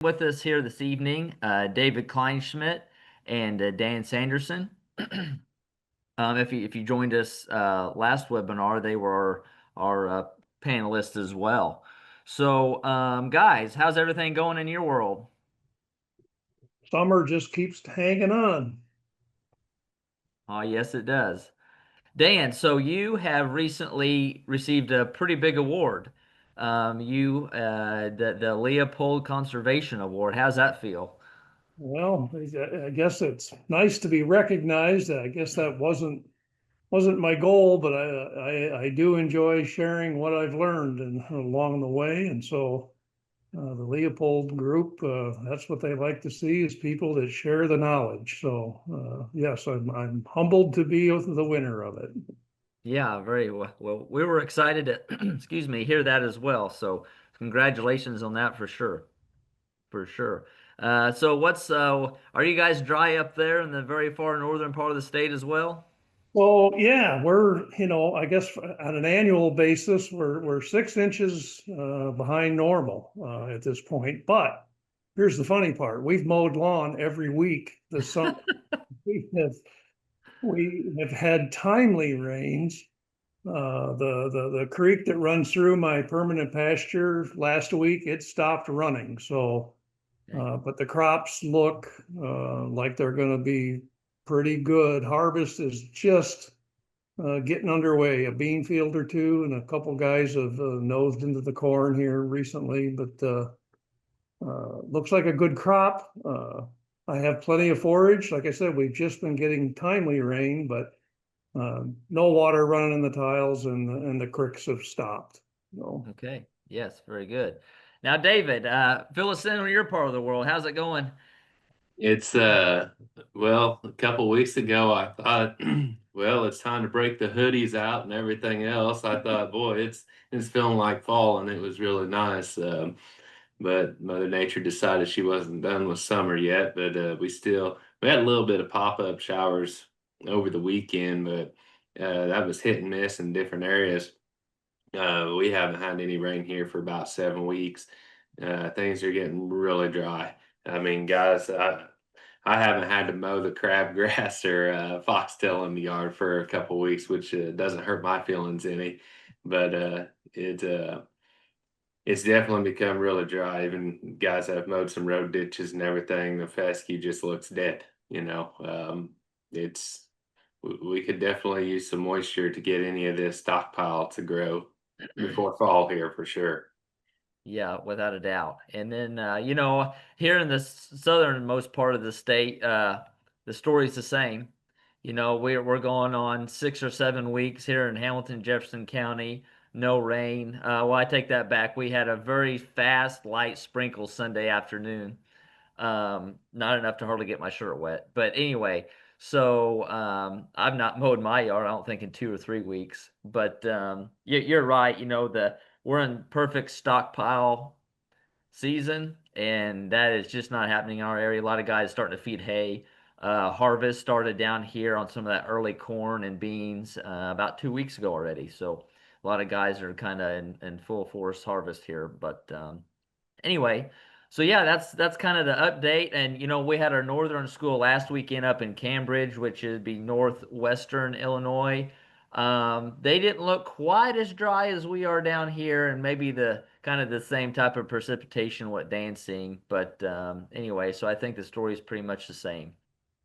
with us here this evening, David Kleinschmidt and Dan Sanderson. If you joined us last webinar, they were our panelists as well. So, guys, how's everything going in your world? Summer just keeps hanging on. Oh, yes, it does. Dan, so you have recently received a pretty big award. The Leopold Conservation Award. How's that feel? Well, I guess it's nice to be recognized. I guess that wasn't my goal, but I do enjoy sharing what I've learned and along the way. And so the Leopold group, that's what they like to see is people that share the knowledge. So yes, I'm humbled to be the winner of it. Yeah, very well. Well, we were excited to, excuse me, hear that as well. So, congratulations on that for sure, for sure. So, are you guys dry up there in the very far northern part of the state as well? Well, yeah, I guess on an annual basis, we're 6 inches behind normal at this point. But here's the funny part: we've mowed lawn every week this summer. We have we have had timely rains. The creek that runs through my permanent pasture last week, it stopped running. So, Okay. but the crops look like they're going to be pretty good. Harvest is just getting underway. A bean field or two, and a couple guys have nosed into the corn here recently, but looks like a good crop. I have plenty of forage. Like I said, we've just been getting timely rain, but no water running in the tiles, and the creeks have stopped. So, Okay. Yes, very good. Now, David, fill us in on your part of the world. How's it going? It's well, a couple weeks ago I thought, well, it's time to break the hoodies out and everything else. I thought, boy, it's feeling like fall, and it was really nice. But Mother Nature decided she wasn't done with summer yet. But we had a little bit of pop-up showers over the weekend, but that was hit and miss in different areas. We haven't had any rain here for about 7 weeks. Things are getting really dry. I mean, guys, I haven't had to mow the crabgrass or foxtail in the yard for a couple weeks, which doesn't hurt my feelings any. But it's definitely become really dry. Even guys that have mowed some road ditches and everything, the fescue just looks dead. It's we could definitely use some moisture to get any of this stockpile to grow before fall here for sure. Yeah, without a doubt. And then, here in the southernmost part of the state, the story's the same. We're going on 6 or 7 weeks here in Hamilton, Jefferson County. No rain. Well, I take that back. We had a very fast, light sprinkle Sunday afternoon. Not enough to hardly get my shirt wet. But anyway, so I've not mowed my yard, I don't think, in 2 or 3 weeks. But you're right. We're in perfect stockpile season, and that is just not happening in our area. A lot of guys starting to feed hay. Harvest started down here on some of that early corn and beans about 2 weeks ago already. So a lot of guys are kind of in full force harvest here. But anyway, so yeah, that's kind of the update. And we had our northern school last weekend up in Cambridge, which is be northwestern Illinois. They didn't look quite as dry as we are down here, and maybe the kind of the same type of precipitation what Dan's seeing. But anyway, so I think the story is pretty much the same.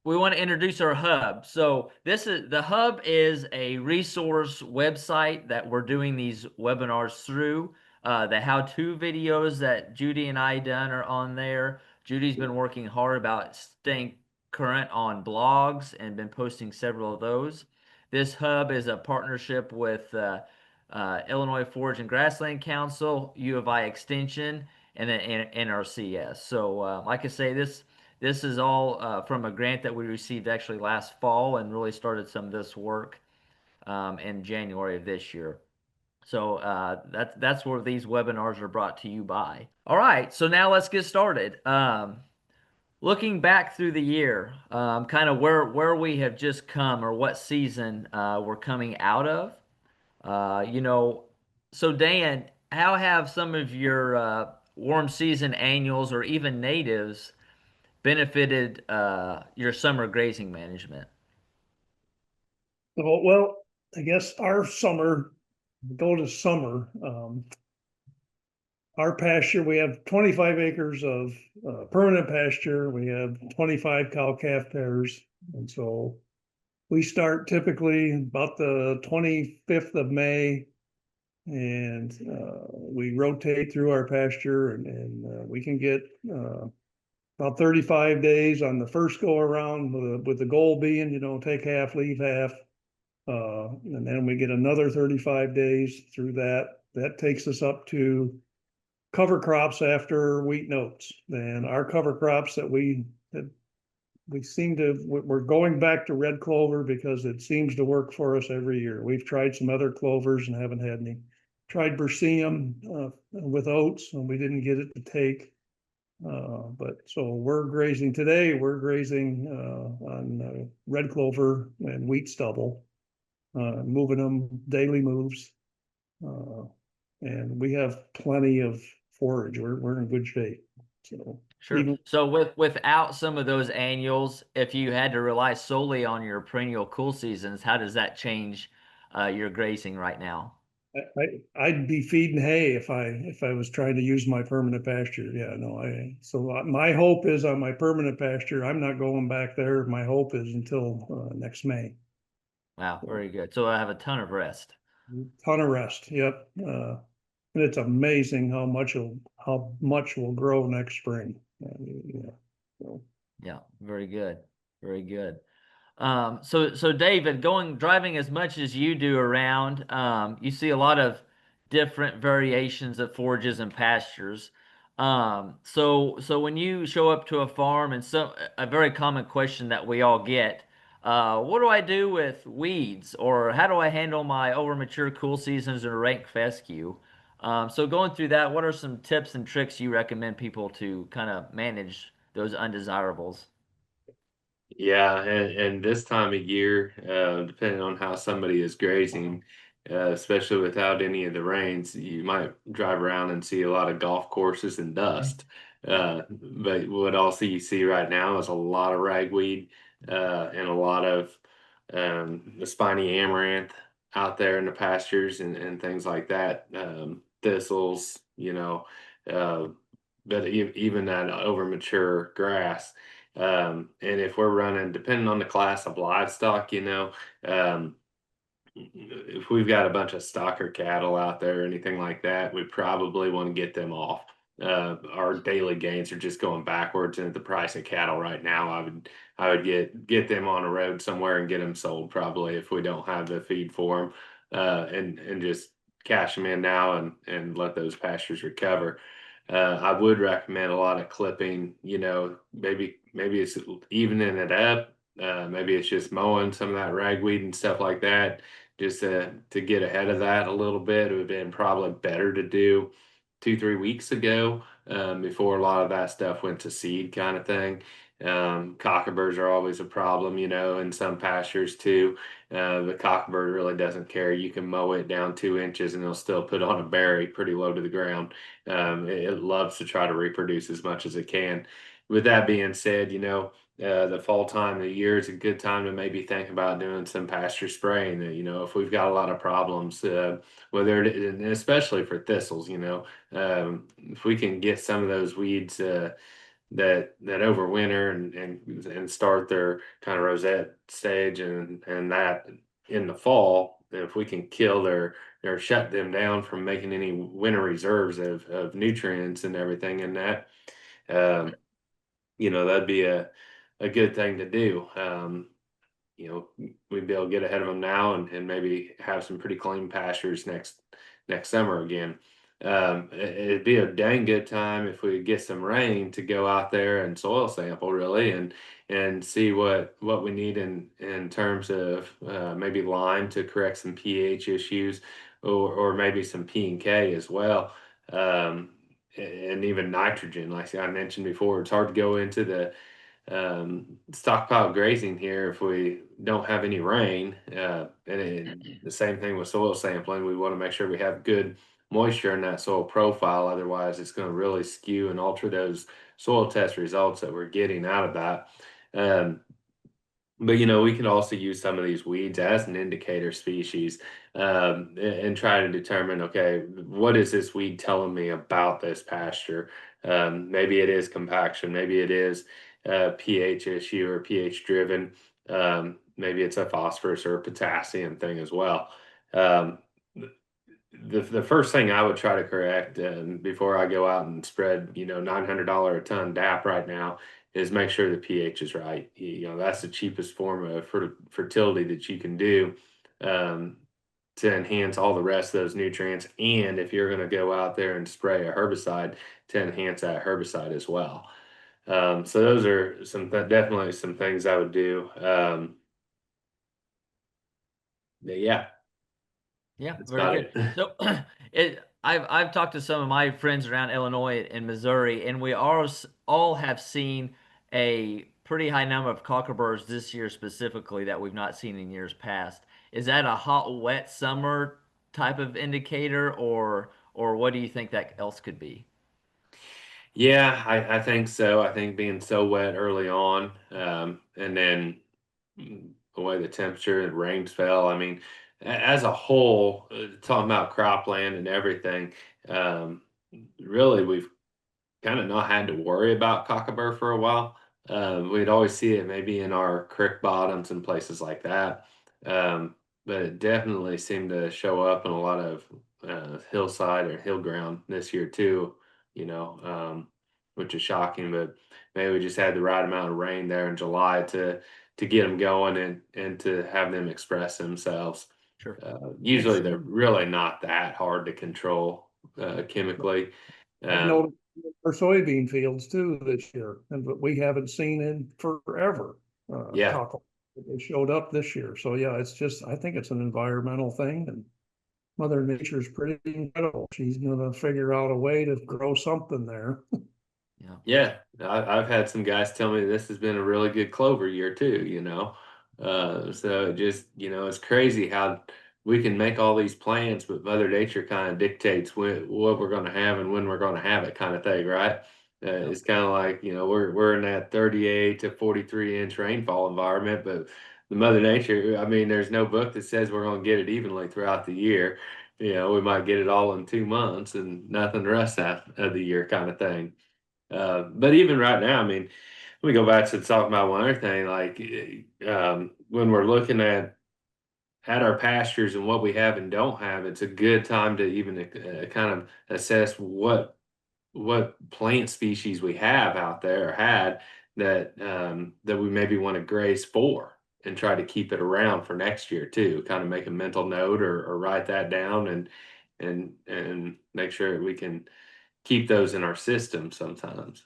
We want to introduce our hub. So the hub is a resource website that we're doing these webinars through. The how-to videos that Judy and I done are on there. Judy's been working hard about staying current on blogs and been posting several of those. This hub is a partnership with Illinois Forage and Grassland Council, U of I Extension, and then NRCS. So, like I say, this is all from a grant that we received actually last fall and really started some of this work in January of this year. So that's where these webinars are brought to you by. All right, so now let's get started. Looking back through the year, kind of where we have just come or what season we're coming out of. Uh, you know, so Dan, how have some of your warm season annuals or even natives benefited your summer grazing management? Well, I guess our summer, go to summer, our pasture, we have 25 acres of permanent pasture. We have 25 cow calf pairs. And so we start typically about the 25th of May, and we rotate through our pasture, and we can get about 35 days on the first go around, with the goal being, take half, leave half. And then we get another 35 days through that. That takes us up to cover crops after wheat and oats. And our cover crops that we seem to, we're going back to red clover because it seems to work for us every year. We've tried some other clovers and haven't had any. Tried Berseum with oats, and we didn't get it to take. But so we're grazing today. We're grazing on red clover and wheat stubble, moving them daily moves, and we have plenty of forage. We're in good shape. So Sure. even So without some of those annuals, if you had to rely solely on your perennial cool seasons, how does that change your grazing right now? I'd be feeding hay if I was trying to use my permanent pasture. Yeah, no, my hope is on my permanent pasture. I'm not going back there. My hope is until next May. Wow, very good. So I have a ton of rest. Ton of rest. Yep. And it's amazing how much will grow next spring. Yeah. So, Yeah, very good. Very good. So David, driving as much as you do around, you see a lot of different variations of forages and pastures. So when you show up to a farm, and a very common question that we all get, what do I do with weeds, or how do I handle my overmature cool seasons or rank fescue? So going through that, what are some tips and tricks you recommend people to kind of manage those undesirables? Yeah, and this time of year, depending on how somebody is grazing, especially without any of the rains, you might drive around and see a lot of golf courses and dust. But what also you see right now is a lot of ragweed, and a lot of the spiny amaranth out there in the pastures and things like that. Thistles, uh, but even that overmature grass. And if we're running, depending on the class of livestock, um, if we've got a bunch of stocker cattle out there or anything like that, we probably want to get them off. Our daily gains are just going backwards, and at the price of cattle right now, I would get them on a road somewhere and get them sold probably if we don't have the feed for them, and just cash them in now and let those pastures recover. I would recommend a lot of clipping. Maybe it's evening it up. Maybe it's just mowing some of that ragweed and stuff like that, just to get ahead of that a little bit. It would have been probably better to do 2, 3 weeks ago, before a lot of that stuff went to seed kind of thing. Cockaburs are always a problem, in some pastures too. The cockabird really doesn't care. You can mow it down 2 inches and it'll still put on a berry pretty low to the ground. It loves to try to reproduce as much as it can. With that being said, the fall time of the year is a good time to maybe think about doing some pasture spraying. If we've got a lot of problems, and especially for thistles, if we can get some of those weeds that overwinter and start their kind of rosette stage and that in the fall, if we can kill or shut them down from making any winter reserves of nutrients and everything in that, um, that'd be a good thing to do. We'd be able to get ahead of them now and maybe have some pretty clean pastures next summer again. It'd be a dang good time if we get some rain to go out there and soil sample really and see what we need in terms of maybe lime to correct some pH issues, or maybe some P and K as well. And even nitrogen, like I mentioned before, it's hard to go into the stockpile grazing here if we don't have any rain. And the same thing with soil sampling. We want to make sure we have good moisture in that soil profile. Otherwise, it's going to really skew and alter those soil test results that we're getting out of that. But we can also use some of these weeds as an indicator species, and try to determine, okay, what is this weed telling me about this pasture? Maybe it is compaction, maybe it is a pH issue or pH driven. Maybe it's a phosphorus or a potassium thing as well. Um, the first thing I would try to correct, before I go out and spread, $900 a ton DAP right now, is make sure the pH is right. That's the cheapest form of fertility that you can do, um, to enhance all the rest of those nutrients. And if you're going to go out there and spray a herbicide, to enhance that herbicide as well. So those are definitely some things I would do. But yeah, Yeah, that's very about good. it. So I've talked to some of my friends around Illinois and Missouri, and we all have seen a pretty high number of cockleburs this year specifically that we've not seen in years past. Is that a hot, wet summer type of indicator, or what do you think that else could be? Yeah, I think so. I think being so wet early on, and then the way the temperature and rains fell. I mean, as a whole, talking about cropland and everything, um, really we've kind of not had to worry about cockabur for a while. We'd always see it maybe in our creek bottoms and places like that. Um, but it definitely seemed to show up in a lot of hillside or hill ground this year too, which is shocking. But maybe we just had the right amount of rain there in July to get them going and to have them express themselves. Sure. Usually they're really not that hard to control chemically. I've Um, noticed our soybean fields too this year, but we haven't seen in forever. yeah, Cockle. They showed up this year. So yeah, I think it's an environmental thing, and Mother Nature's pretty incredible. She's gonna figure out a way to grow something there. Yeah. yeah. I've had some guys tell me this has been a really good clover year too. So it just, it's crazy how we can make all these plans, but Mother Nature kind of dictates what we're going to have and when we're going to have it, kind of thing, right? Yep. It's kind of like, we're in that 38 to 43-inch rainfall environment, but the Mother Nature, I mean, there's no book that says we're going to get it evenly throughout the year. We might get it all in 2 months and nothing the rest of the year, kind of thing. But even right now, I mean, let me go back to talking about one other thing. Like, when we're looking at our pastures and what we have and don't have, it's a good time to even kind of assess what plant species we have out there or had that we maybe want to graze for, and try to keep it around for next year too. Kind of make a mental note, or write that down, and make sure we can keep those in our system sometimes.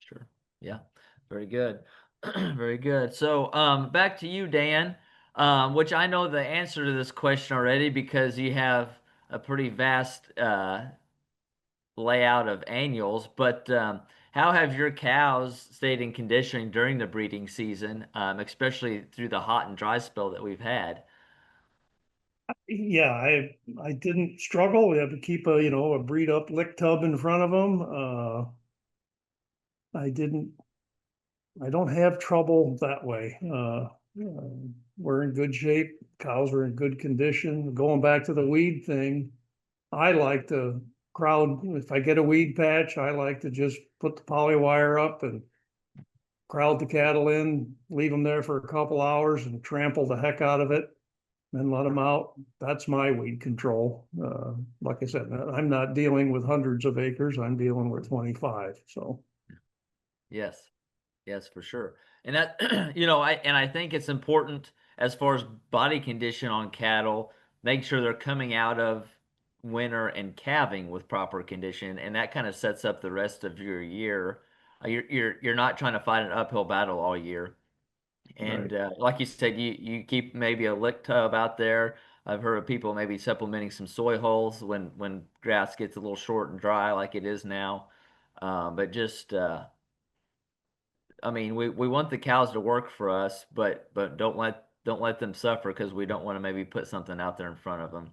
Sure. Yeah. Very good. Very good. So, back to you, Dan, which I know the answer to this question already because you have a pretty vast layout of annuals. But how have your cows stayed in condition during the breeding season, especially through the hot and dry spell that we've had? Yeah, I didn't struggle. We had to keep a breed up lick tub in front of them. I didn't I don't have trouble that way. We're in good shape. Cows are in good condition. Going back to the weed thing, I like to crowd. If I get a weed patch, I like to just put the poly wire up and crowd the cattle in, leave them there for a couple hours and trample the heck out of it, then let them out. That's my weed control. Like I said, I'm not dealing with hundreds of acres. I'm dealing with 25. So Yes. Yes, for sure. And that, I think it's important as far as body condition on cattle, make sure they're coming out of winter and calving with proper condition, and that kind of sets up the rest of your year. You're not trying to fight an uphill battle all year. right. And like you said, you keep maybe a lick tub out there. I've heard of people maybe supplementing some soy hulls when grass gets a little short and dry like it is now. But just I mean, we want the cows to work for us, but don't let them suffer because we don't want to maybe put something out there in front of them.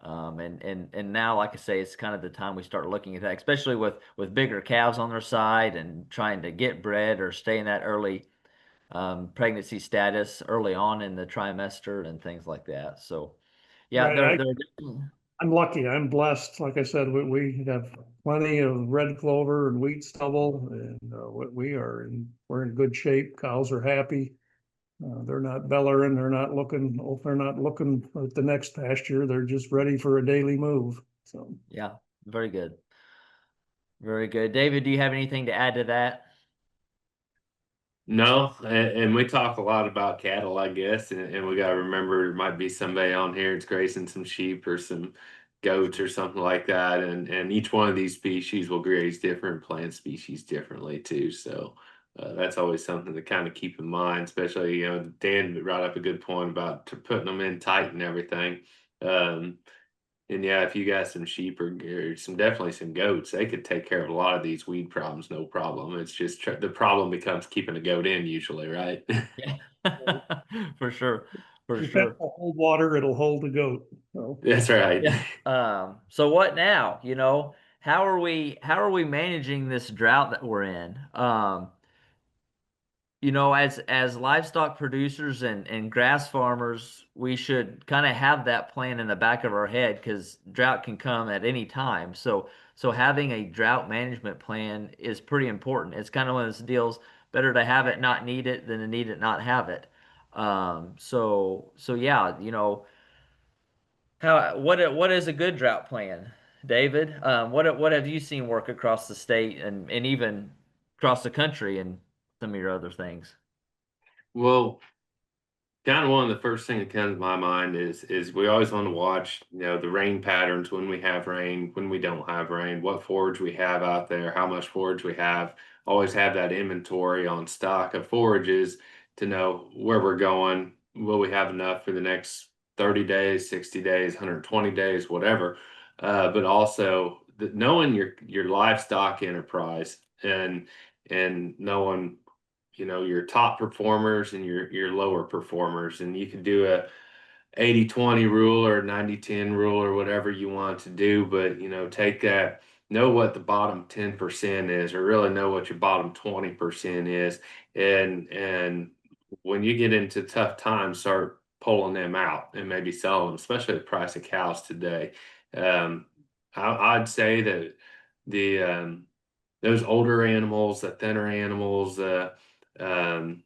And now, like I say, it's kind of the time we start looking at that, especially with bigger calves on their side and trying to get bred or stay in that early pregnancy status early on in the trimester and things like that. So, yeah, Right. they're I'm lucky. I'm blessed. Like I said, we have plenty of red clover and wheat stubble, and we're in good shape. Cows are happy. They're not bellering. They're not looking at the next pasture. They're just ready for a daily move. So yeah, very good, very good. David, do you have anything to add to that? No, and we talk a lot about cattle, I guess, and we got to remember there might be somebody on here that's grazing some sheep or some goats or something like that, and each one of these species will graze different plant species differently too. So that's always something to kind of keep in mind, especially Dan brought up a good point about putting them in tight and everything. Um, and yeah, if you got some sheep or some definitely some goats, they could take care of a lot of these weed problems, no problem. It's just the problem becomes keeping a goat in usually, right? Yeah, for sure, for if that sure. will hold water, it'll hold the goat. So That's right. Yeah. So what now? How are we managing this drought that we're in? As livestock producers and grass farmers, we should kind of have that plan in the back of our head because drought can come at any time. So having a drought management plan is pretty important. It's kind of one of those deals, better to have it, not need it, than to need it, not have it. So yeah, what is a good drought plan, David? What have you seen work across the state and even across the country and some of your other things? Well, kind of one of the first thing that comes to my mind is we always want to watch, the rain patterns when we have rain, when we don't have rain, what forage we have out there, how much forage we have. Always have that inventory on stock of forages to know where we're going. Will we have enough for the next 30 days, 60 days, 120 days, whatever. But also knowing your livestock enterprise and knowing your top performers and your lower performers, and you can do a 80-20 rule or 90-10 rule or whatever you want to do, but take that, know what the bottom 10% is, or really know what your bottom 20% is, and when you get into tough times, start pulling them out and maybe selling them, especially the price of cows today. um, I'd say that the those older animals, the thinner animals, um,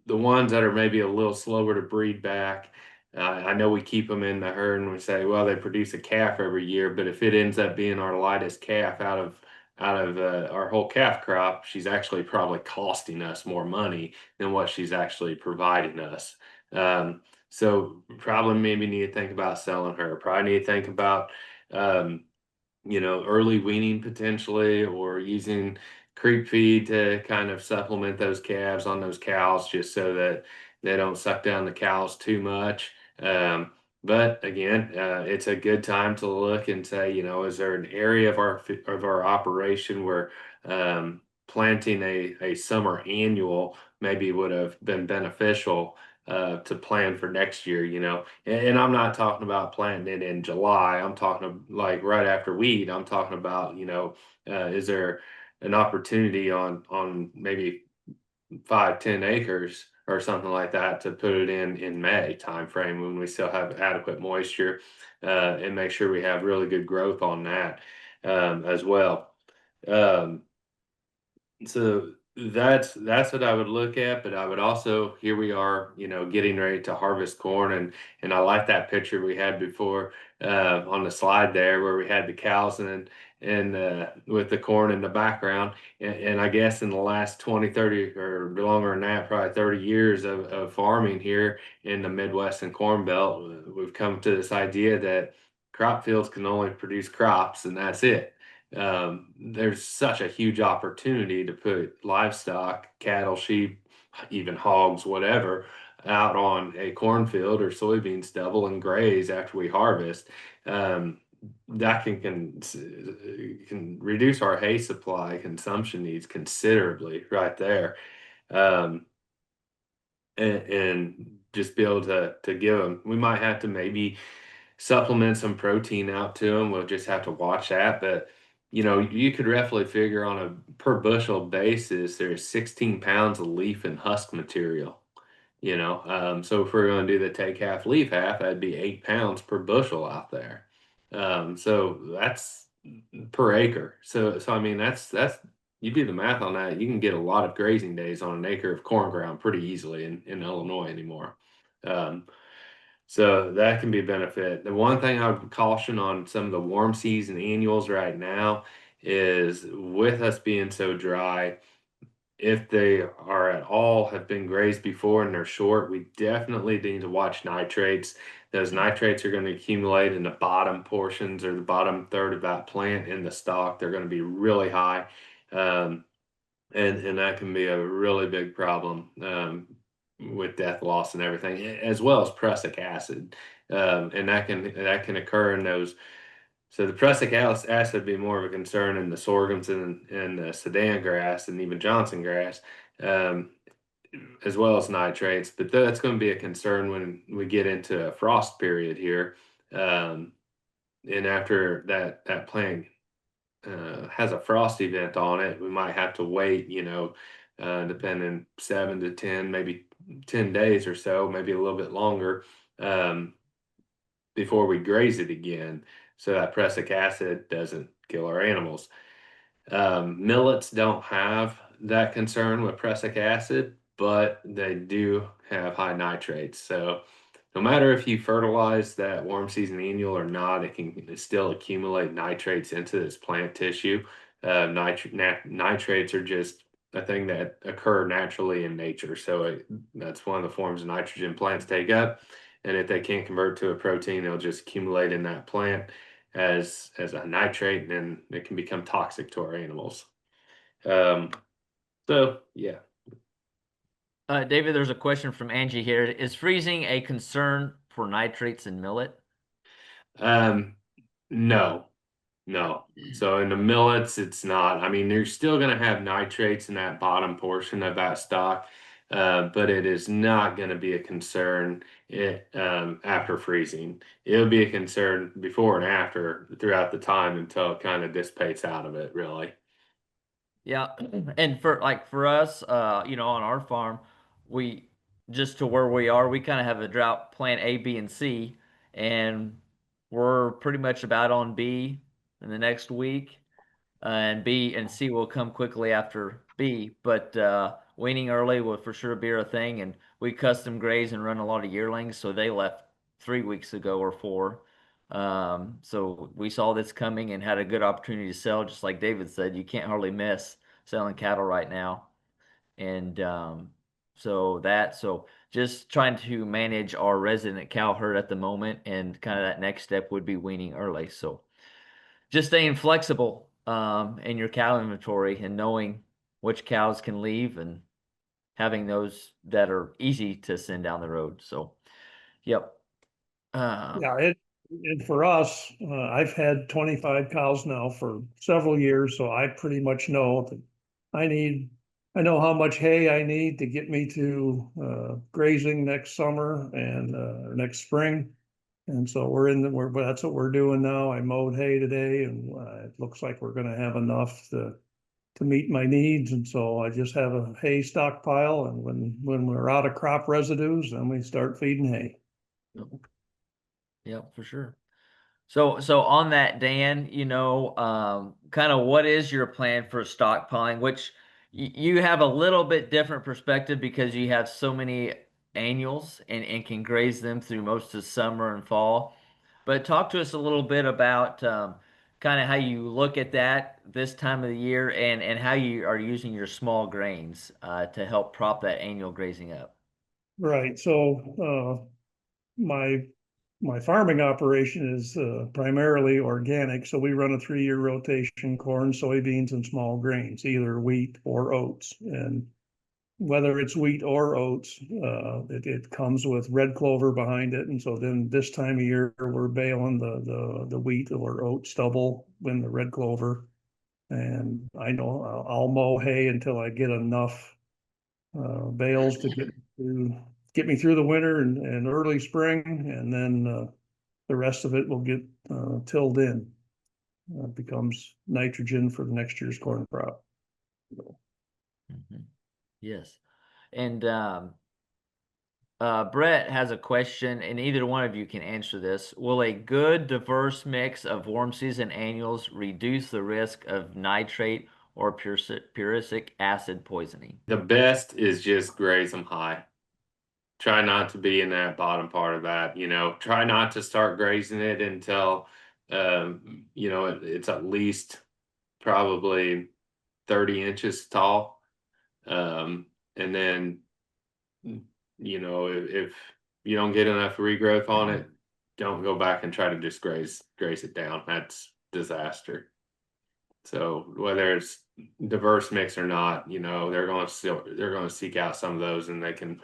the ones that are maybe a little slower to breed back. I know we keep them in the herd and we say, well, they produce a calf every year, but if it ends up being our lightest calf out of our whole calf crop, she's actually probably costing us more money than what she's actually providing us. So probably maybe need to think about selling her. Probably need to think about um, early weaning potentially, or using creep feed to kind of supplement those calves on those cows just so that they don't suck down the cows too much. But again, it's a good time to look and say, is there an area of our operation where planting a summer annual maybe would have been beneficial to plan for next year, and I'm not talking about planting it in July. I'm talking like right after wheat. I'm talking about, is there an opportunity on maybe 5-10 acres or something like that to put it in May timeframe when we still have adequate moisture, and make sure we have really good growth on that as well. Um, so that's what I would look at, but I would also, here we are, getting ready to harvest corn, and I like that picture we had before on the slide there where we had the cows and with the corn in the background, and I guess in the last 20, 30 or longer than that, probably 30 years of farming here in the Midwest and Corn Belt, we've come to this idea that crop fields can only produce crops and that's it. There's such a huge opportunity to put livestock, cattle, sheep, even hogs, whatever, out on a cornfield or soybean stubble and graze after we harvest. That can reduce our hay supply consumption needs considerably right there. Um, and just be able to give them. We might have to maybe supplement some protein out to them. We'll just have to watch that. But, you know, you could roughly figure on a per bushel basis, there's 16 pounds of leaf and husk material. You know, so if we're going to do the take half, leave half, that'd be 8 pounds per bushel out there. So that's per acre. So I mean, that's you do the math on that, you can get a lot of grazing days on an acre of corn ground pretty easily in Illinois anymore. So that can be a benefit. The one thing I would caution on some of the warm season annuals right now is with us being so dry, if they are at all have been grazed before and they're short, we definitely need to watch nitrates. Those nitrates are going to accumulate in the bottom portions or the bottom third of that plant in the stalk. They're going to be really high. And that can be a really big problem with death loss and everything, as well as prussic acid. And that can occur in those. So the prussic acid would be more of a concern in the sorghums and the Sudan grass and even Johnson grass, um, as well as nitrates. But that's going to be a concern when we get into a frost period here, and after that plant has a frost event on it, we might have to wait, you know, depending 7 to 10, maybe 10 days or so, maybe a little bit longer, before we graze it again, so that prussic acid doesn't kill our animals. Millets don't have that concern with prussic acid, but they do have high nitrates. So no matter if you fertilize that warm season annual or not, it can still accumulate nitrates into this plant tissue. Nitrates are just a thing that occur naturally in nature. So that's one of the forms of nitrogen plants take up. And if they can't convert to a protein, it'll just accumulate in that plant as a nitrate, and then it can become toxic to our animals. So yeah. David, there's a question from Angie here. Is freezing a concern for nitrates in millet? No, no. So in the millets, it's not. I mean, you're still going to have nitrates in that bottom portion of that stock, but it is not going to be a concern after freezing. It'll be a concern before and after throughout the time until it kind of dissipates out of it, really. Yeah, and for us, you know, on our farm, we just to where we are, we kind of have a drought plan A, B, and C, and we're pretty much about on B in the next week, and B and C will come quickly after B. But weaning early will for sure be a thing, and we custom graze and run a lot of yearlings, so they left 3 weeks ago or four. So we saw this coming and had a good opportunity to sell. Just like David said, you can't hardly miss selling cattle right now. And so just trying to manage our resident cow herd at the moment, and kind of that next step would be weaning early. So just staying flexible in your cow inventory and knowing which cows can leave and having those that are easy to send down the road. So, yep. Yeah, and for us, I've had 25 cows now for several years, so I pretty much know that I know how much hay I need to get me to grazing next summer and next spring. And so that's what we're doing now. I mowed hay today, and it looks like we're gonna have enough to meet my needs. And so I just have a hay stockpile, and when we're out of crop residues, then we start feeding hay. Yeah, for sure. So on that, Dan, you know, kind of what is your plan for stockpiling, which you have a little bit different perspective because you have so many annuals and can graze them through most of summer and fall. But talk to us a little bit about kind of how you look at that this time of the year, and how you are using your small grains to help prop that annual grazing up. Right. So my my farming operation is primarily organic. So we run a 3-year rotation: corn, soybeans, and small grains, either wheat or oats. And whether it's wheat or oats, it comes with red clover behind it. And so then this time of year, we're baling the wheat or oat stubble when the red clover. And I know I'll mow hay until I get enough bales to get me through the winter and early spring. And then the rest of it will get tilled in. It becomes nitrogen for the next year's corn crop. Yes. And Brett has a question, and either one of you can answer this. Will a good, diverse mix of warm season annuals reduce the risk of nitrate or prussic acid poisoning? The best is just graze them high. Try not to be in that bottom part of that, try not to start grazing it until, it's at least probably 30 inches tall. And then, if you don't get enough regrowth on it, don't go back and try to just graze it down. That's disaster. So whether it's diverse mix or not, they're going to seek out some of those, and they can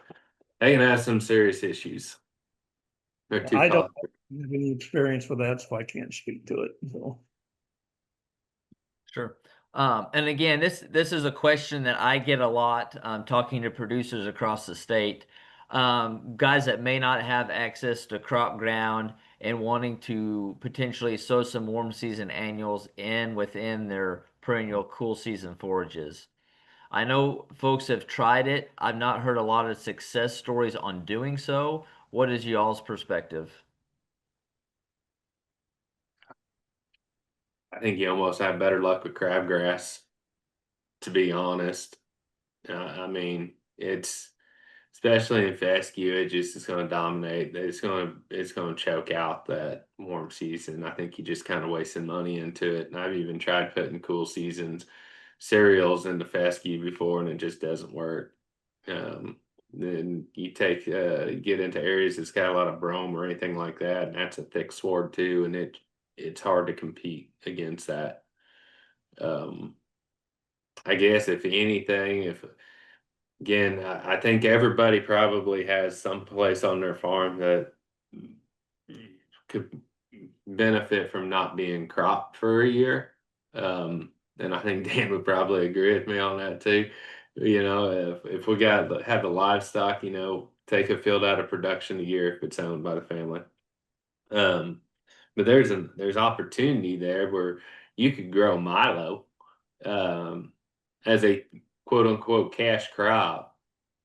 have some serious issues. They're too I don't costly. have any experience with that, so I can't speak to it. So. Sure. And again, this is a question that I get a lot talking to producers across the state. Guys that may not have access to crop ground and wanting to potentially sow some warm season annuals within their perennial cool season forages. I know folks have tried it. I've not heard a lot of success stories on doing so. What is y'all's perspective? I think you almost have better luck with crabgrass, to be honest. I mean, it's especially in fescue, it just is going to dominate. It's going to choke out that warm season. I think you just kind of wasting money into it. And I've even tried putting cool seasons cereals into fescue before, and it just doesn't work. Then you get into areas that's got a lot of brome or anything like that, and that's a thick sward too, and it's hard to compete against that. I guess if anything, again, I think everybody probably has some place on their farm that could benefit from not being cropped for a year. And I think Dan would probably agree with me on that too. If we have the livestock, take a field out of production a year if it's owned by the family. But there's opportunity there where you could grow milo as a quote unquote cash crop,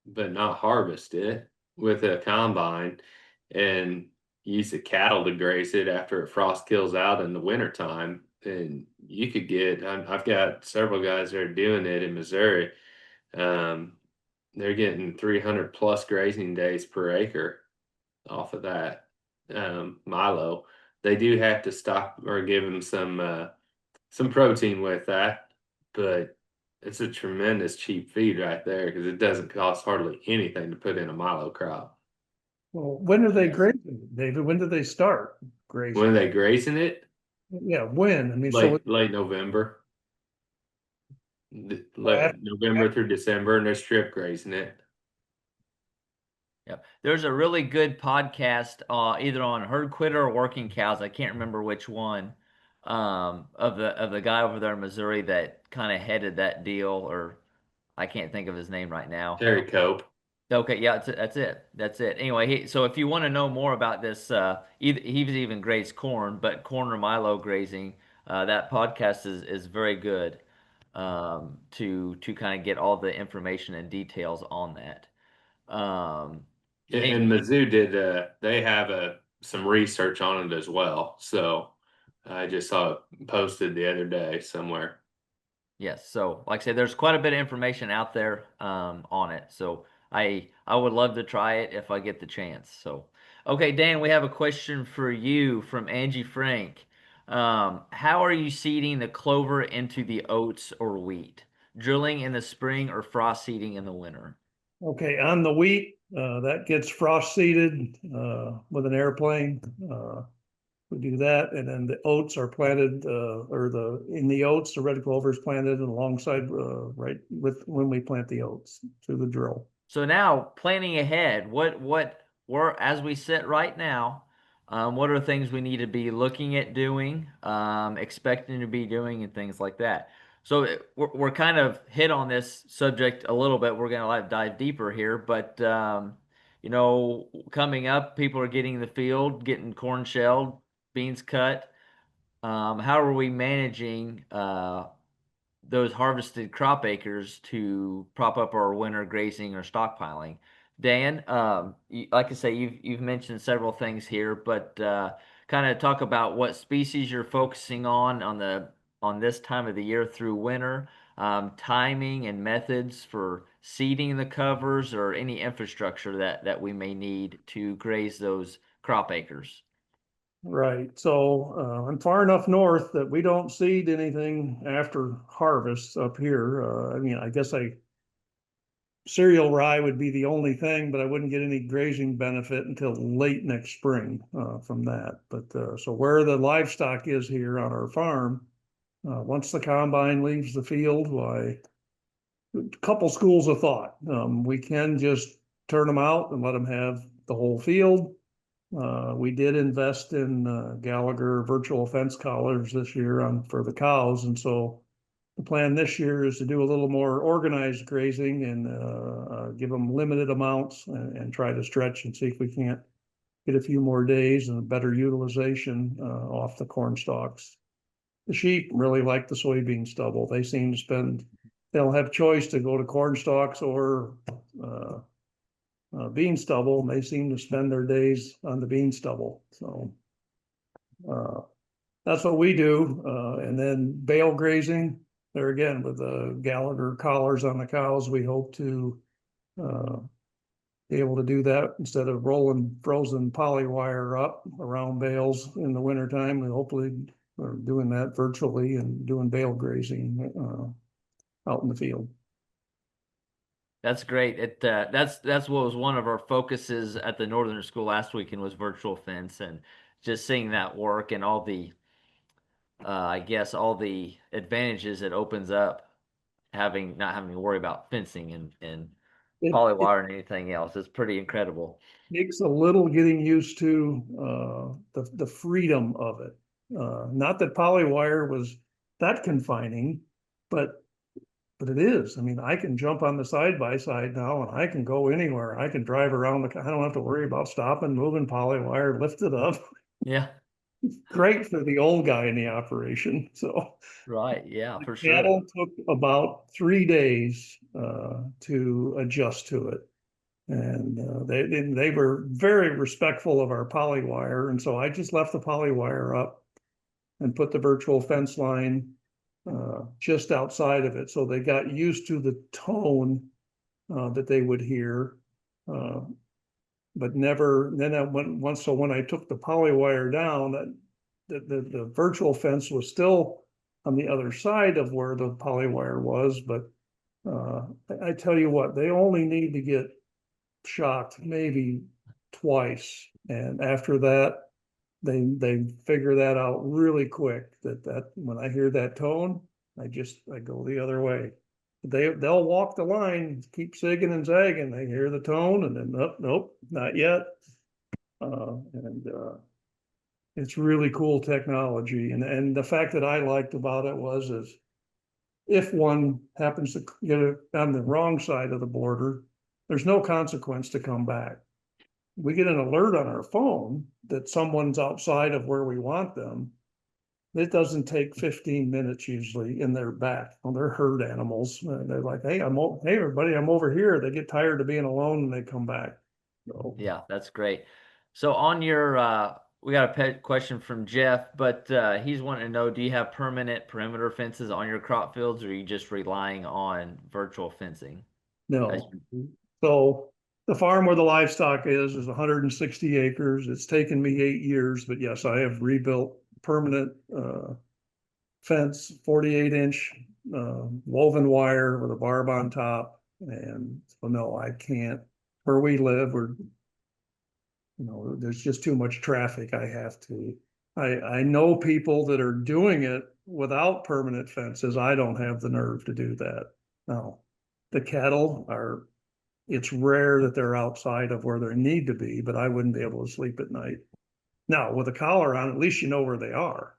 but not harvest it with a combine and use the cattle to graze it after it frost kills out in the wintertime. And you could I've got several guys that are doing it in Missouri. They're getting 300 plus grazing days per acre off of that milo. They do have to stop or give them some protein with that, but it's a tremendous cheap feed right there because it doesn't cost hardly anything to put in a milo crop. Well, when are they grazing, David? When do they start grazing? When are they grazing it? Yeah, when? I mean, late November. Late November through December, and they're strip grazing it. Yep. There's a really good podcast, either on herd quitter or working cows. I can't remember which one, of the guy over there in Missouri that kind of headed that deal, or I can't think of his name right now. Terry Cope. Okay, yeah, that's it. Anyway, so if you want to know more about this, he's even grazed corn, but corn or milo grazing, that podcast is very good, to kind of get all the information and details on that. And Mizzou they have some research on it as well. So I just saw it posted the other day somewhere. Yes, so like I said, there's quite a bit of information out there on it. So I would love to try it if I get the chance. So, okay, Dan, we have a question for you from Angie Frank. How are you seeding the clover into the oats or wheat? Drilling in the spring or frost seeding in the winter? Okay, on the wheat, that gets frost seeded with an airplane. We do that, and then the oats are planted, in the oats, the red clover is planted alongside, right with when we plant the oats through the drill. So now planning ahead, as we sit right now, what are things we need to be looking at doing, expecting to be doing, and things like that. So we're kind of hit on this subject a little bit. We're going to dive deeper here, but coming up, people are getting in the field, getting corn shelled, beans cut. How are we managing those harvested crop acres to prop up our winter grazing or stockpiling? Dan, like I say, you've mentioned several things here, but kind of talk about what species you're focusing on this time of the year through winter, timing and methods for seeding the covers or any infrastructure that we may need to graze those crop acres. Right. So I'm far enough north that we don't seed anything after harvest up here. I mean, I guess cereal rye would be the only thing, but I wouldn't get any grazing benefit until late next spring from that. But so where the livestock is here on our farm, once the combine leaves the field, why, a couple schools of thought. We can just turn them out and let them have the whole field. We did invest in Gallagher virtual fence collars this year for the cows, and so the plan this year is to do a little more organized grazing and give them limited amounts and try to stretch and see if we can't get a few more days and better utilization off the corn stalks. The sheep really like the soybean stubble. They'll have choice to go to corn stalks or bean stubble, and they seem to spend their days on the bean stubble. So that's what we do. And then bale grazing, there again with the Gallagher collars on the cows, we hope to be able to do that instead of rolling frozen poly wire up around bales in the wintertime. We hopefully are doing that virtually and doing bale grazing out in the field. That's great. That's what was one of our focuses at the Northern School last weekend was virtual fence and just seeing that work and all the I guess all the advantages it opens up not having to worry about fencing and It, it polywire and anything else. It's pretty incredible. takes a little getting used to the freedom of it. Not that polywire was that confining, but it is. I mean, I can jump on the side by side now and I can go anywhere. I can drive around I don't have to worry about stopping, moving polywire, lift it up. Yeah, Great for the old guy in the operation. So right. Yeah, for sure. cattle took about 3 days to adjust to it. And they were very respectful of our polywire. And so I just left the polywire up and put the virtual fence line just outside of it. So they got used to the tone that they would hear. But never, then I went once, so when I took the polywire down, the virtual fence was still on the other side of where the polywire was. But I tell you what, they only need to get shocked maybe twice. And after that, they figure that out really quick that when I hear that tone, I go the other way. They'll walk the line, keep zigging and zagging. They hear the tone and then nope, not yet. And it's really cool technology. And the fact that I liked about it is if one happens to get it on the wrong side of the border, there's no consequence to come back. We get an alert on our phone that someone's outside of where we want them. It doesn't take 15 minutes usually in their back. Well, they're herd animals. They're like, hey, hey, everybody, I'm over here. They get tired of being alone and they come back. So, Yeah, that's great. So on your we got a pet question from Jeff, but he's wanting to know, do you have permanent perimeter fences on your crop fields, or are you just relying on virtual fencing? no. So the farm where the livestock is 160 acres. It's taken me 8 years, but yes, I have rebuilt permanent fence, 48-inch woven wire with a barb on top. And so no, I can't. Where we live, there's just too much traffic. I know people that are doing it without permanent fences. I don't have the nerve to do that. No, the cattle it's rare that they're outside of where they need to be, but I wouldn't be able to sleep at night. Now, with a collar on, at least you know where they are.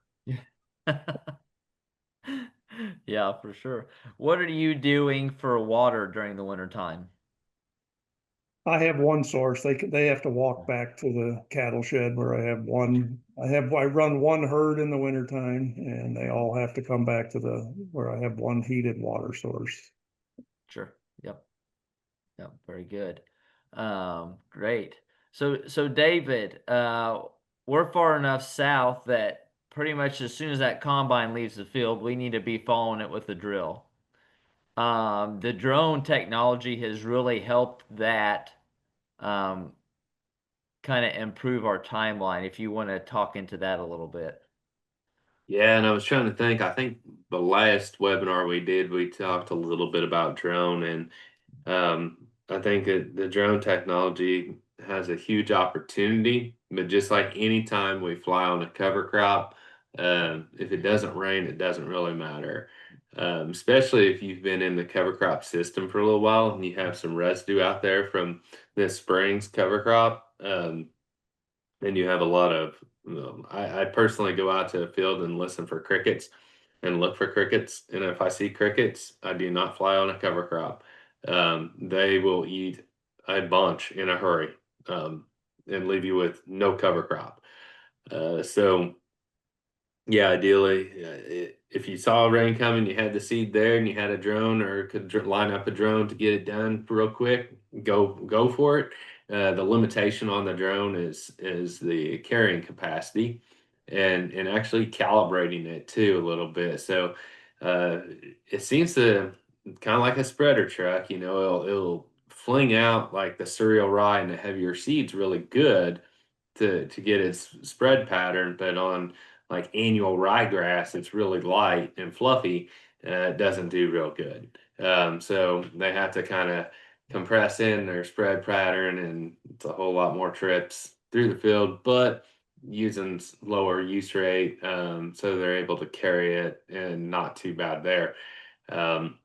Yeah, for sure. What are you doing for water during the winter time? I have one source. They have to walk back to the cattle shed where I run one herd in the wintertime, and they all have to come back to where I have one heated water source. Sure. Yep. Yep. Very good. Great. So David, we're far enough south that pretty much as soon as that combine leaves the field, we need to be following it with the drill. The drone technology has really helped that um, kind of improve our timeline. If you want to talk into that a little bit. Yeah, and I was trying to think. I think the last webinar we did, we talked a little bit about drone, and I think that the drone technology has a huge opportunity. But just like any time we fly on a cover crop, if it doesn't rain, it doesn't really matter. Especially if you've been in the cover crop system for a little while and you have some residue out there from this spring's cover crop. And you have a lot of, I personally go out to the field and listen for crickets and look for crickets. And if I see crickets, I do not fly on a cover crop. They will eat a bunch in a hurry, and leave you with no cover crop. So yeah, ideally, if you saw rain coming, you had the seed there, and you had a drone or could line up a drone to get it done real quick, go for it. The limitation on the drone is the carrying capacity, and actually calibrating it too a little bit. So it seems to kind of like a spreader truck. It'll fling out like the cereal rye and the heavier seeds really good to get its spread pattern, but on like annual ryegrass, it's really light and fluffy. It doesn't do real good. So they have to kind of compress in their spread pattern, and it's a whole lot more trips through the field, but using lower use rate, so they're able to carry it and not too bad there. Um,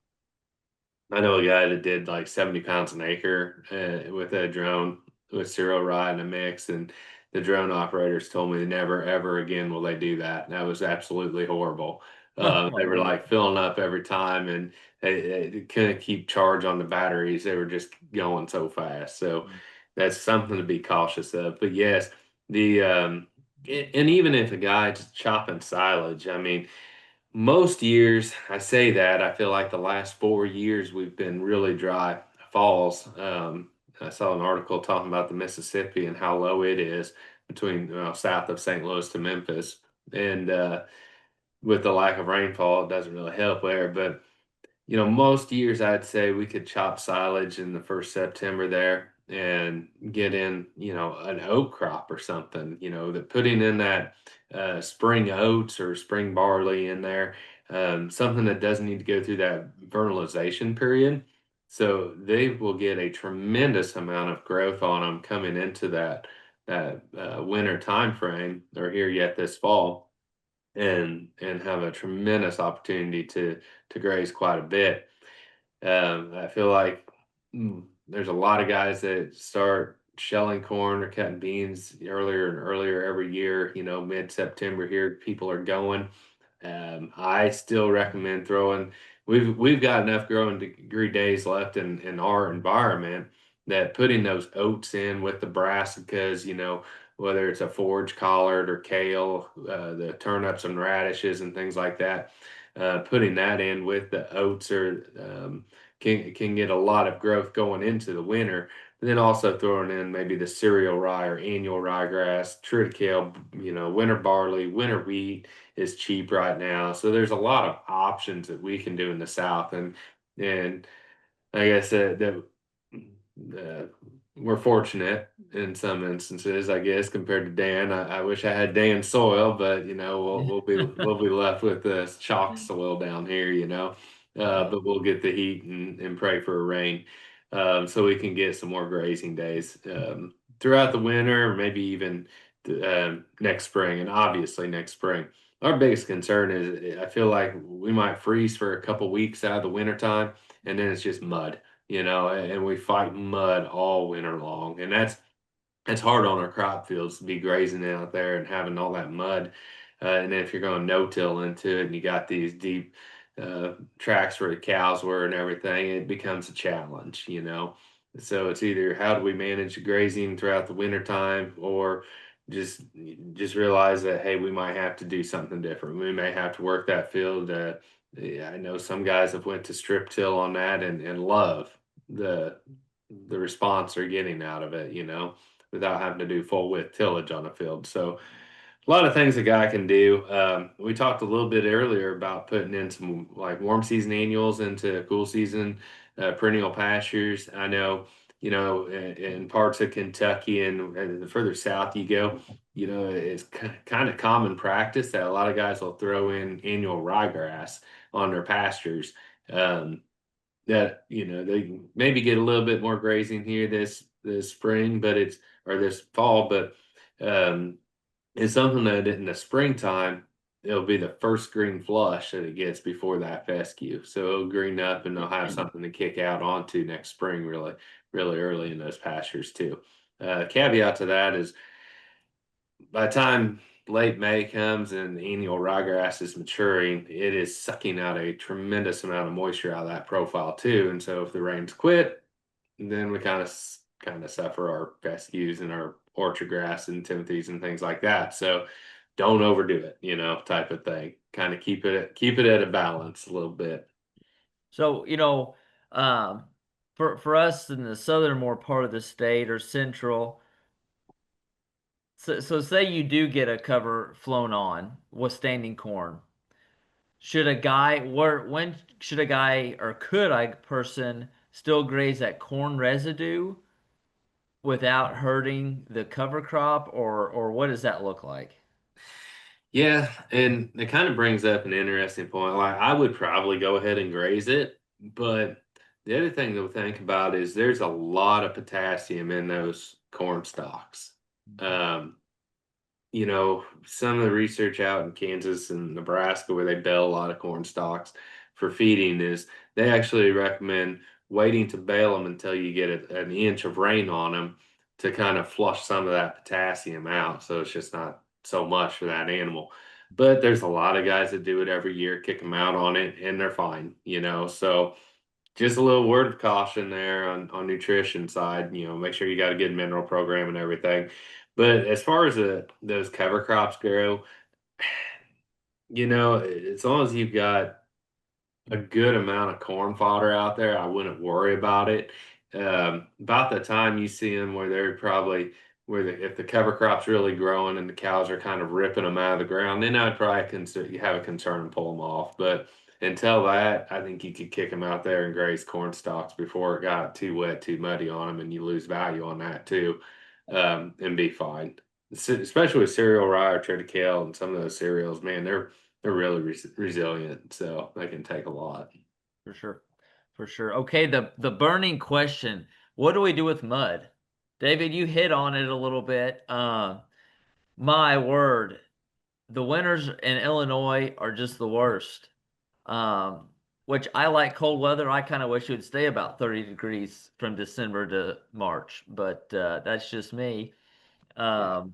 I know a guy that did like 70 pounds an acre with a drone with cereal rye in a mix, and the drone operators told me never ever again will they do that. And that was absolutely horrible. They were like filling up every time, and they couldn't keep charge on the batteries. They were just going so fast. So that's something to be cautious of. But yes, and even if a guy just chopping silage, I mean, most years, I say that, I feel like the last 4 years we've been really dry falls. I saw an article talking about the Mississippi and how low it is between south of St. Louis to Memphis. And with the lack of rainfall, it doesn't really help there. But most years I'd say we could chop silage in the first September there and get in, an oat crop or something, that putting in that spring oats or spring barley in there, something that doesn't need to go through that vernalization period. So they will get a tremendous amount of growth on them coming into that winter time frame, or here yet this fall, and have a tremendous opportunity to graze quite a bit. I feel like there's a lot of guys that start shelling corn or cutting beans earlier and earlier every year. Mid-September here, people are going. I still recommend throwing. We've got enough growing degree days left in our environment that putting those oats in with the brassicas, whether it's a forage collard or kale, the turnips and radishes and things like that, putting that in with the oats can get a lot of growth going into the winter. And then also throwing in maybe the cereal rye or annual ryegrass, triticale, winter barley, winter wheat is cheap right now. So there's a lot of options that we can do in the South. And like I said, that we're fortunate in some instances, I guess, compared to Dan. I wish I had Dan's soil, but we'll be left with this chalk soil down here, but we'll get the heat and pray for a rain, so we can get some more grazing days throughout the winter, or maybe even next spring, and obviously next spring. Our biggest concern is I feel like we might freeze for a couple weeks out of the winter time, and then it's just mud, and we fight mud all winter long. And that's hard on our crop fields to be grazing out there and having all that mud. And then if you're going no-till into it and you got these deep tracks where the cows were and everything, it becomes a challenge. So it's either how do we manage grazing throughout the winter time, or just just realize that, hey, we might have to do something different. We may have to work that field. Yeah, I know some guys have went to strip till on that and love the the response they're getting out of it, without having to do full width tillage on a field. So a lot of things a guy can do. We talked a little bit earlier about putting in some like warm season annuals into cool season perennial pastures. I know, in parts of Kentucky and the further south you go, it's kind of common practice that a lot of guys will throw in annual ryegrass on their pastures. Um, that they maybe get a little bit more grazing here this spring, but it's or this fall, but it's something that in the springtime, it'll be the first green flush that it gets before that fescue. So it'll green up and they'll have something to kick out onto next spring really, really early in those pastures too. Caveat to that is by the time late May comes and the annual ryegrass is maturing, it is sucking out a tremendous amount of moisture out of that profile too. And so if the rains quit, then we kind of suffer our fescues and our orchard grass and timothy's and things like that. So don't overdo it, type of thing. Kind of keep it at a balance a little bit. So, um, for us in the southern part of the state or central, so say you do get a cover flown on with standing corn. When should a guy or could a person still graze that corn residue without hurting the cover crop, or what does that look like? Yeah, and it kind of brings up an interesting point. Like I would probably go ahead and graze it, but the other thing to think about is there's a lot of potassium in those corn stalks. Um, some of the research out in Kansas and Nebraska where they bale a lot of corn stalks for feeding is they actually recommend waiting to bale them until you get an inch of rain on them to kind of flush some of that potassium out. So it's just not so much for that animal. But there's a lot of guys that do it every year, kick them out on it, and they're fine. So just a little word of caution there on nutrition side. Make sure you got a good mineral program and everything. But as far as those cover crops go, as long as you've got a good amount of corn fodder out there, I wouldn't worry about it. About the time you see them where they're probably if the cover crop's really growing and the cows are kind of ripping them out of the ground, then I'd probably you have a concern and pull them off. But until that, I think you could kick them out there and graze corn stalks before it got too wet, too muddy on them, and you lose value on that too, and be fine. Especially with cereal rye or triticale and some of those cereals, man, they're really resilient, so they can take a lot. For sure. For sure. Okay, the burning question, what do we do with mud? David, you hit on it a little bit. My word, the winters in Illinois are just the worst. Um, which I like cold weather. I kind of wish it would stay about 30 degrees from December to March, but that's just me. So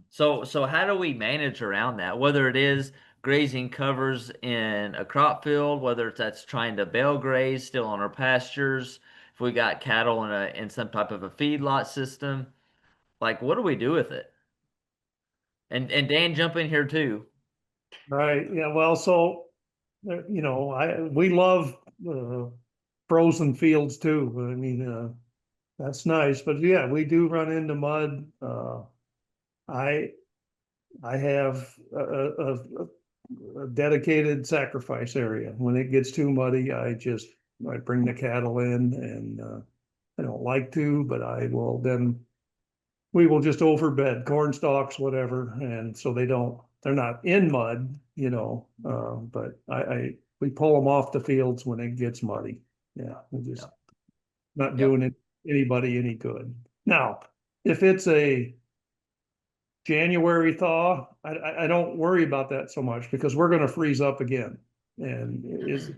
how do we manage around that? Whether it is grazing covers in a crop field, whether that's trying to bale graze still on our pastures, if we got cattle in some type of a feedlot system, like what do we do with it? And Dan, jump in here too. Right, yeah, well, so, we love, frozen fields too. I mean, that's nice, but yeah, we do run into mud. I, I have a dedicated sacrifice area. When it gets too muddy, I bring the cattle in and, I don't like to, but we will just overbed corn stalks, whatever, and so they're not in mud, but we pull them off the fields when it gets muddy. Yeah, we're just not Yep. doing anybody any good. Now, if it's a January thaw, I don't worry about that so much because we're gonna freeze up again. And is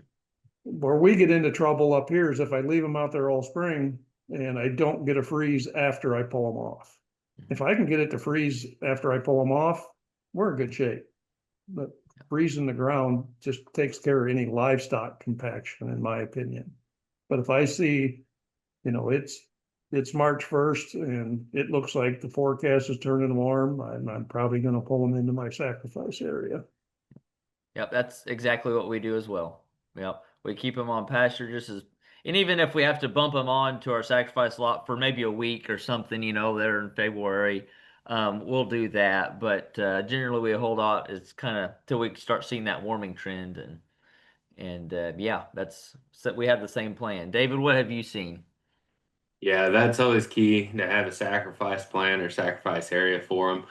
where we get into trouble up here is if I leave them out there all spring and I don't get a freeze after I pull them off. If I can get it to freeze after I pull them off, we're in good shape. But freezing the ground just takes care of any livestock compaction, in my opinion. But if I see, it's it's March 1st and it looks like the forecast is turning warm. I'm probably gonna pull them into my sacrifice area. Yep, that's exactly what we do as well. Yep, we keep them on pasture just as, and even if we have to bump them on to our sacrifice lot for maybe a week or something, there in February, we'll do that. But generally, we hold out. It's kind of till we start seeing that warming trend, and yeah, that's so we have the same plan. David, what have you seen? Yeah, that's always key to have a sacrifice plan or sacrifice area for them.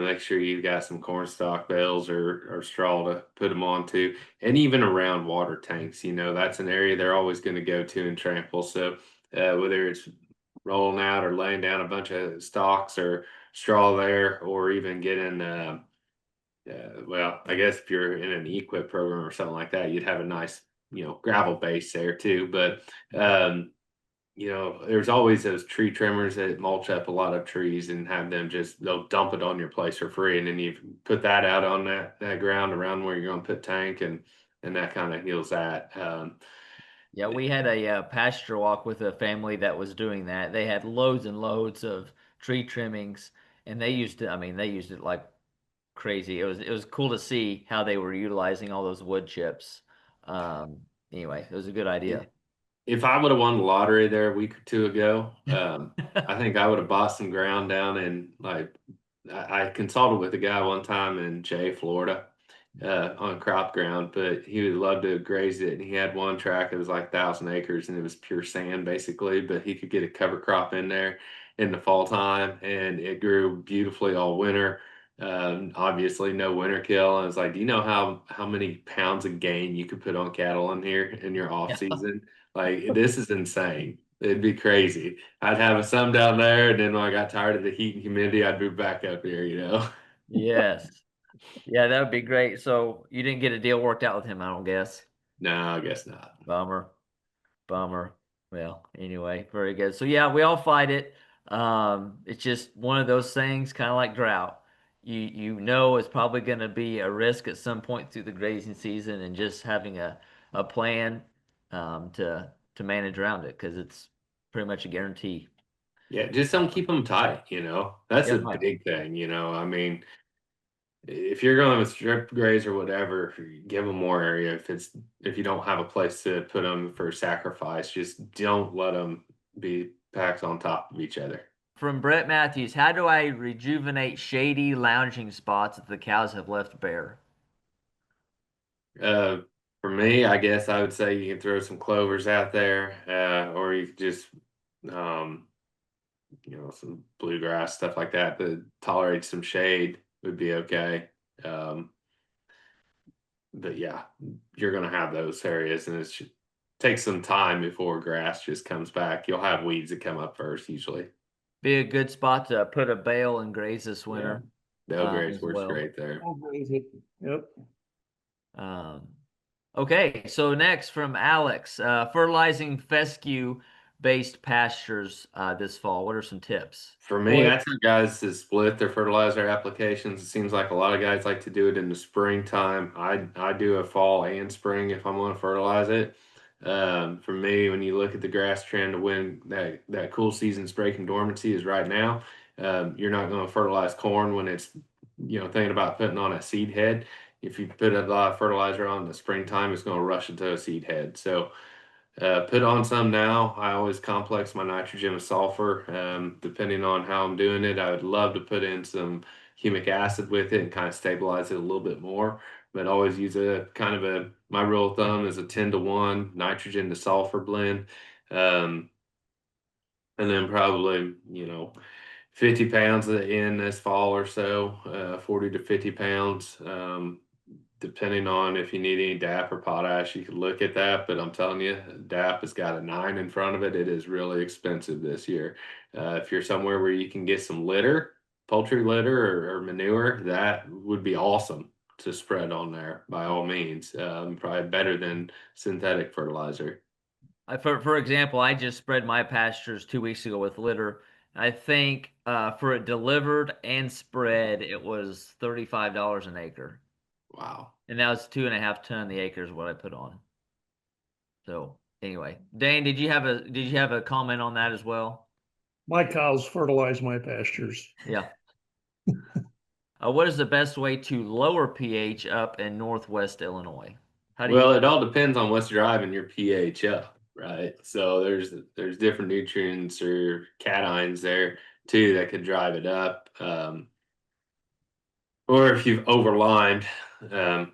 Make sure you've got some corn stalk bales or straw to put them onto, and even around water tanks. That's an area they're always going to go to and trample. So whether it's rolling out or laying down a bunch of stalks or straw there, or even getting, well, I guess if you're in an equip program or something like that, you'd have a nice, gravel base there too. But there's always those tree trimmers that mulch up a lot of trees and have them they'll dump it on your place for free. And then you put that out on that ground around where you're going to put tank and that kind of heals that. Yeah, we had a pasture walk with a family that was doing that. They had loads and loads of tree trimmings, and they used it. I mean, they used it like crazy. It was cool to see how they were utilizing all those wood chips. Anyway, it was a good idea. If I would have won the lottery there a week or two ago, I think I would have bought some ground down in like I consulted with a guy one time in Jay, Florida, on crop ground, but he would love to graze it. And he had one tract that was like 1,000 acres, and it was pure sand basically. But he could get a cover crop in there in the fall time, and it grew beautifully all winter. Obviously, no winter kill. I was like, do you know how many pounds of gain you could put on cattle in here in your off Yeah. season? Like this is insane. It'd be crazy. I'd have some down there, and then when I got tired of the heat and humidity, I'd move back up here. Yes. Yeah, that would be great. So you didn't get a deal worked out with him, I don't guess. No, I guess not. Bummer. Bummer. Well, anyway, very good. So yeah, we all fight it. It's just one of those things, kind of like drought. You know it's probably going to be a risk at some point through the grazing season, and just having a plan to manage around it because it's pretty much a guarantee. Yeah, just don't keep them tight. That's Yeah, a right. big thing. I mean, if you're going with strip graze or whatever, give them more area. If you don't have a place to put them for sacrifice, just don't let them be packed on top of each other. From Brett Matthews, how do I rejuvenate shady lounging spots that the cows have left bare? Uh, for me, I guess I would say you can throw some clovers out there, or you could just, um, some bluegrass stuff like that that tolerates some shade would be okay. Um, but yeah, you're going to have those areas, and it takes some time before grass just comes back. You'll have weeds that come up first usually. Be a good spot to put a bale and graze this Yeah. winter, No grace as works well. great there. I'll graze it. Yep. Um, okay, so next from Alex, fertilizing fescue-based pastures this fall. What are some tips? For me, Boy, I tell guys to split their fertilizer applications. It seems like a lot of guys like to do it in the springtime. I do a fall and spring if I'm going to fertilize it. For me, when you look at the grass trend, when that cool season's breaking dormancy is right now, you're not going to fertilize corn when it's thinking about putting on a seed head. If you put a lot of fertilizer on in the springtime, it's going to rush into a seed head. So put on some now. I always complex my nitrogen with sulfur, depending on how I'm doing it. I would love to put in some humic acid with it and kind of stabilize it a little bit more. But always use a kind of my rule of thumb is a 10-to-1 nitrogen to sulfur blend. Um, and then probably, 50 pounds in this fall or so, 40 to 50 pounds. Depending on if you need any DAP or potash, you could look at that. But I'm telling you, DAP has got a 9 in front of it. It is really expensive this year. If you're somewhere where you can get some litter, poultry litter or manure, that would be awesome to spread on there by all means. Probably better than synthetic fertilizer. For example, I just spread my pastures 2 weeks ago with litter. I think for it delivered and spread, it was $35 an acre, Wow. and that was 2.5 ton the acre is what I put on. So anyway, Dane, did you have a comment on that as well? My cows fertilize my pastures. Yeah. What is the best way to lower pH up in Northwest Illinois? How do you? Well, it all depends on what's driving your pH up, right? So there's different nutrients or cations there too that could drive it up. Or if you've overlined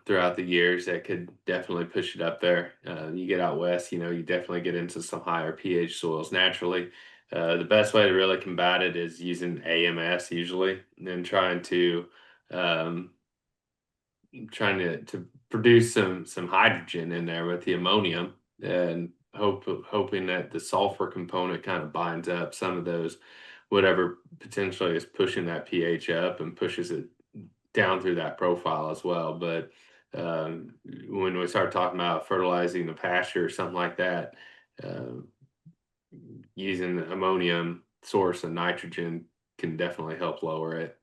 throughout the years, that could definitely push it up there. You get out west, you definitely get into some higher pH soils naturally. The best way to really combat it is using AMS usually, and then um, trying to produce some hydrogen in there with the ammonium, and hoping that the sulfur component kind of binds up some of those whatever potentially is pushing that pH up and pushes it down through that profile as well. But when we start talking about fertilizing the pasture or something like that, uh, using the ammonium source and nitrogen can definitely help lower it.